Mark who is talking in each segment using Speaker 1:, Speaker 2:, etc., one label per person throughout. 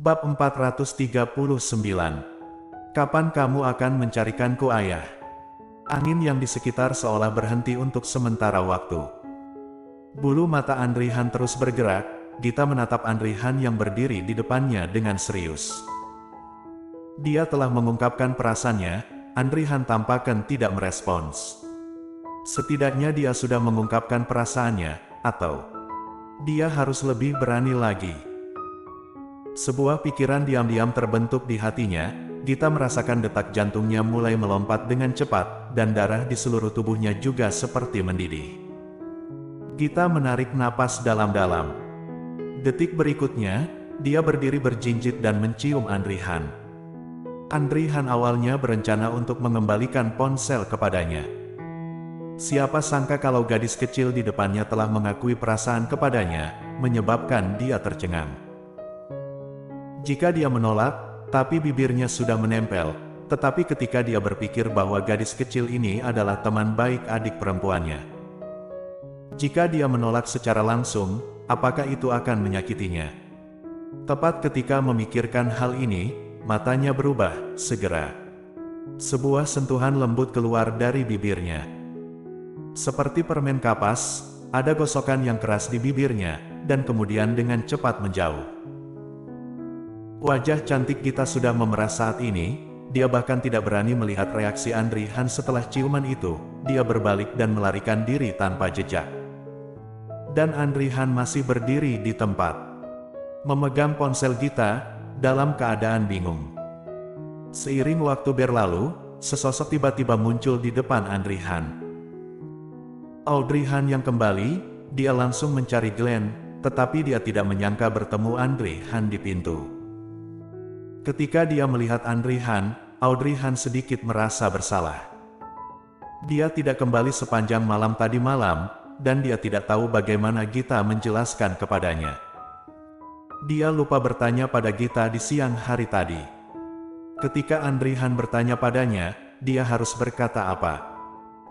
Speaker 1: Bab 439. Kapan kamu akan mencarikanku, ayah? Angin yang di sekitar seolah berhenti untuk sementara waktu. Bulu mata Andrihan terus bergerak. Gita menatap Andrihan yang berdiri di depannya dengan serius. Dia telah mengungkapkan perasaannya. Andrihan tampaknya tidak merespons. Setidaknya dia sudah mengungkapkan perasaannya, atau dia harus lebih berani lagi. Sebuah pikiran diam-diam terbentuk di hatinya. Gita merasakan detak jantungnya mulai melompat dengan cepat, dan darah di seluruh tubuhnya juga seperti mendidih. Gita menarik napas dalam-dalam. Detik berikutnya, dia berdiri berjinjit dan mencium Andrihan. Andrihan awalnya berencana untuk mengembalikan ponsel kepadanya. Siapa sangka kalau gadis kecil di depannya telah mengakui perasaan kepadanya, menyebabkan dia tercengang. Jika dia menolak, tapi bibirnya sudah menempel, tetapi ketika dia berpikir bahwa gadis kecil ini adalah teman baik adik perempuannya. Jika dia menolak secara langsung, apakah itu akan menyakitinya? Tepat ketika memikirkan hal ini, matanya berubah, segera. Sebuah sentuhan lembut keluar dari bibirnya. Seperti permen kapas, ada gosokan yang keras di bibirnya, dan kemudian dengan cepat menjauh. Wajah cantik Gita sudah memerah saat ini. Dia bahkan tidak berani melihat reaksi Andrihan setelah ciuman itu. Dia berbalik dan melarikan diri tanpa jejak. Dan Andrihan masih berdiri di tempat, memegang ponsel Gita, dalam keadaan bingung. Seiring waktu berlalu, sesosok tiba-tiba muncul di depan Andrihan. Andrihan yang kembali, dia langsung mencari Glenn, tetapi dia tidak menyangka bertemu Andrihan di pintu. Ketika dia melihat Andrihan sedikit merasa bersalah. Dia tidak kembali sepanjang malam tadi malam, dan dia tidak tahu bagaimana Gita menjelaskan kepadanya. Dia lupa bertanya pada Gita di siang hari tadi. Ketika Andrihan bertanya padanya, dia harus berkata apa?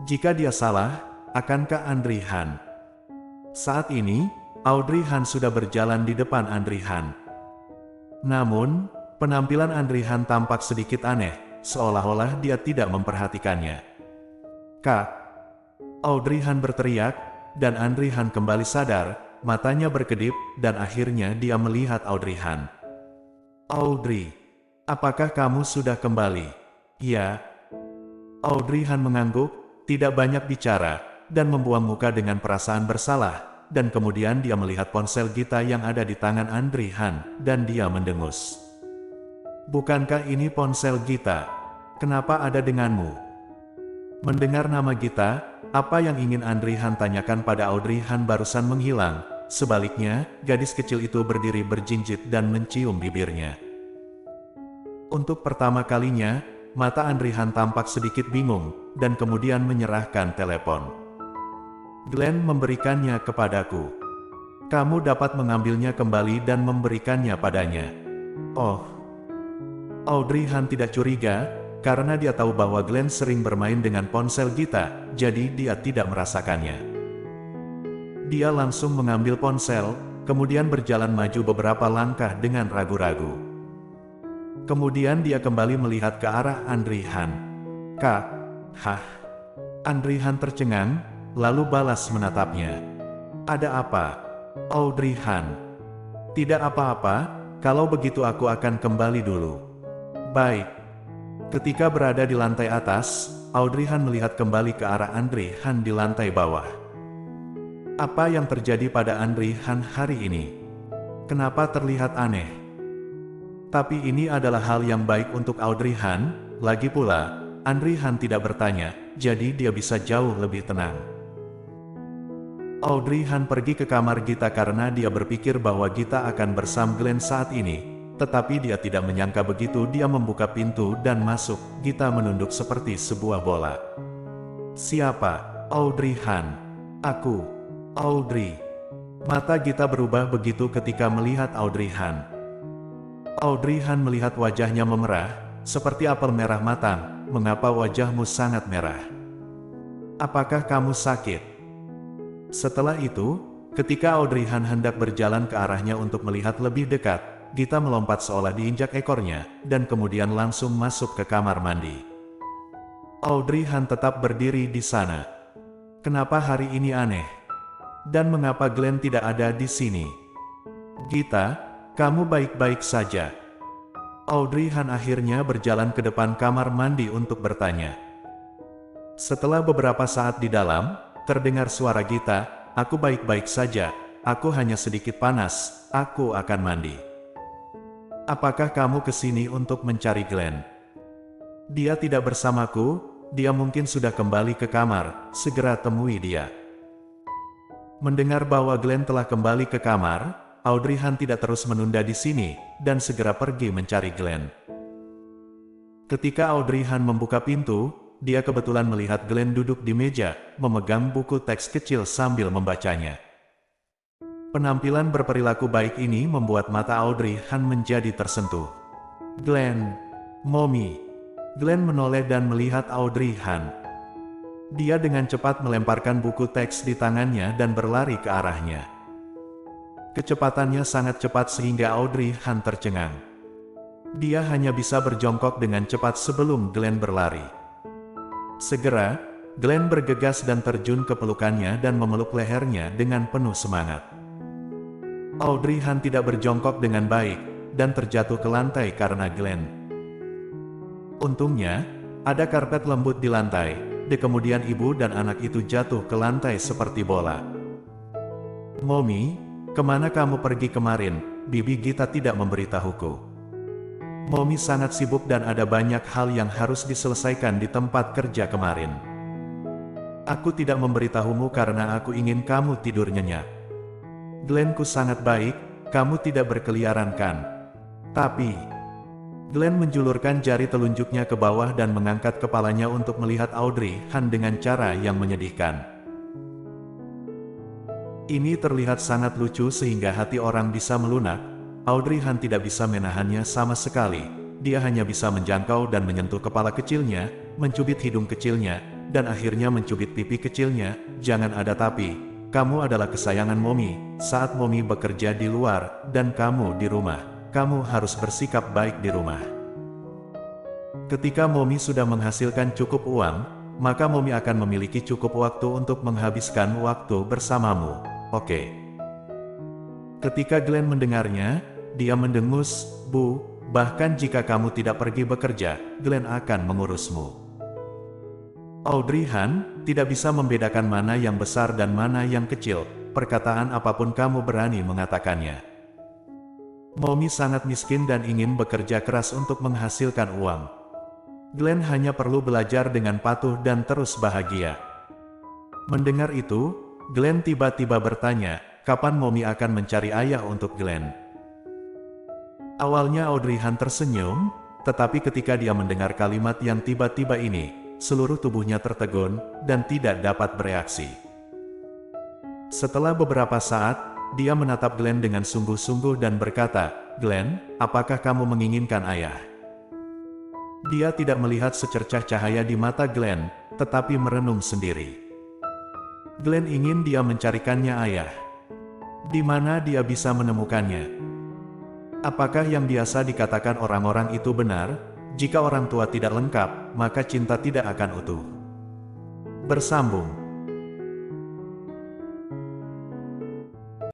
Speaker 1: Jika dia salah, akankah Andrihan? Saat ini, Andrihan sudah berjalan di depan Andrihan. Namun, penampilan Andrihan tampak sedikit aneh, seolah-olah dia tidak memperhatikannya. "Kak!" Andrihan berteriak, dan Andrihan kembali sadar, matanya berkedip, dan akhirnya dia melihat Andrihan. "Audrey, apakah kamu sudah kembali?" "Ya." Andrihan mengangguk, tidak banyak bicara, dan membuang muka dengan perasaan bersalah, dan kemudian dia melihat ponsel Gita yang ada di tangan Andrihan, dan dia mendengus. "Bukankah ini ponsel Gita? Kenapa ada denganmu?" Mendengar nama Gita, apa yang ingin Andrihan tanyakan pada Andrihan barusan menghilang. Sebaliknya, gadis kecil itu berdiri berjinjit dan mencium bibirnya. Untuk pertama kalinya, mata Andrihan tampak sedikit bingung, dan kemudian menyerahkan telepon. "Glenn memberikannya kepadaku. Kamu dapat mengambilnya kembali dan memberikannya padanya." "Oh." Andrihan tidak curiga, karena dia tahu bahwa Glenn sering bermain dengan ponsel Gita, jadi dia tidak merasakannya. Dia langsung mengambil ponsel, kemudian berjalan maju beberapa langkah dengan ragu-ragu. Kemudian dia kembali melihat ke arah Andrihan. "Kak." "Hah?" Andrihan tercengang, lalu balas menatapnya. "Ada apa?" "Andrihan." "Tidak apa-apa, kalau begitu aku akan kembali dulu." "Baik." Ketika berada di lantai atas, Andrihan melihat kembali ke arah Andrihan di lantai bawah. Apa yang terjadi pada Andrihan hari ini? Kenapa terlihat aneh? Tapi ini adalah hal yang baik untuk Andrihan. Lagi pula, Andrihan tidak bertanya, jadi dia bisa jauh lebih tenang. Andrihan pergi ke kamar Gita karena dia berpikir bahwa Gita akan bersama Glenn saat ini. Tetapi dia tidak menyangka begitu dia membuka pintu dan masuk, Gita menunduk seperti sebuah bola. "Siapa?" "Andrihan." "Aku." "Audrey." Mata Gita berubah begitu ketika melihat Andrihan. Andrihan melihat wajahnya memerah, seperti apel merah matang. "Mengapa wajahmu sangat merah? Apakah kamu sakit?" Setelah itu, ketika Andrihan hendak berjalan ke arahnya untuk melihat lebih dekat, Gita melompat seolah diinjak ekornya, dan kemudian langsung masuk ke kamar mandi. Audrey Han tetap berdiri di sana. Kenapa hari ini aneh? Dan mengapa Glenn tidak ada di sini? Gita, kamu baik-baik saja? Audrey Han akhirnya berjalan ke depan kamar mandi untuk bertanya. Setelah beberapa saat di dalam, terdengar suara Gita, "Aku baik-baik saja, aku hanya sedikit panas, aku akan mandi." "Apakah kamu kesini untuk mencari Glenn?" "Dia tidak bersamaku, dia mungkin sudah kembali ke kamar, segera temui dia." Mendengar bahwa Glenn telah kembali ke kamar, Audrey Han tidak terus menunda di sini, dan segera pergi mencari Glenn. Ketika Audrey Han membuka pintu, dia kebetulan melihat Glenn duduk di meja, memegang buku teks kecil sambil membacanya. Penampilan berperilaku baik ini membuat mata Audrey Han menjadi tersentuh. "Glenn, Mommy." Glenn menoleh dan melihat Audrey Han. Dia dengan cepat melemparkan buku teks di tangannya dan berlari ke arahnya. Kecepatannya sangat cepat sehingga Audrey Han tercengang. Dia hanya bisa berjongkok dengan cepat sebelum Glenn berlari. Segera, Glenn bergegas dan terjun ke pelukannya dan memeluk lehernya dengan penuh semangat. Audrey Han tidak berjongkok dengan baik, dan terjatuh ke lantai karena Glenn. Untungnya, ada karpet lembut di lantai, kemudian ibu dan anak itu jatuh ke lantai seperti bola. "Mommy, kemana kamu pergi kemarin?" Bibi Gita tidak memberitahuku. "Mommy sangat sibuk dan ada banyak hal yang harus diselesaikan di tempat kerja kemarin. Aku tidak memberitahumu karena aku ingin kamu tidur nyenyak. Glennku sangat baik, kamu tidak berkeliaran kan? Tapi..." Glenn menjulurkan jari telunjuknya ke bawah dan mengangkat kepalanya untuk melihat Audrey Han dengan cara yang menyedihkan. Ini terlihat sangat lucu sehingga hati orang bisa melunak. Audrey Han tidak bisa menahannya sama sekali. Dia hanya bisa menjangkau dan menyentuh kepala kecilnya, mencubit hidung kecilnya, dan akhirnya mencubit pipi kecilnya. "Jangan ada tapi, kamu adalah kesayangan Mommy. Saat Mommy bekerja di luar, dan kamu di rumah, kamu harus bersikap baik di rumah. Ketika Mommy sudah menghasilkan cukup uang, maka Mommy akan memiliki cukup waktu untuk menghabiskan waktu bersamamu, oke?" Ketika Glenn mendengarnya, dia mendengus, "Bu, bahkan jika kamu tidak pergi bekerja, Glenn akan mengurusmu." Audrey Han tidak bisa membedakan mana yang besar dan mana yang kecil. Perkataan apapun kamu berani mengatakannya. Mommy sangat miskin dan ingin bekerja keras untuk menghasilkan uang. Glenn hanya perlu belajar dengan patuh dan terus bahagia. Mendengar itu, Glenn tiba-tiba bertanya, kapan Mommy akan mencari ayah untuk Glenn? Awalnya Audrey Han tersenyum, tetapi ketika dia mendengar kalimat yang tiba-tiba ini, seluruh tubuhnya tertegun dan tidak dapat bereaksi. Setelah beberapa saat, dia menatap Glenn dengan sungguh-sungguh dan berkata, "Glenn, apakah kamu menginginkan ayah?" Dia tidak melihat secercah cahaya di mata Glenn, tetapi merenung sendiri. Glenn ingin dia mencarikannya ayah. Di mana dia bisa menemukannya? Apakah yang biasa dikatakan orang-orang itu benar? Jika orang tua tidak lengkap, maka cinta tidak akan utuh. Bersambung.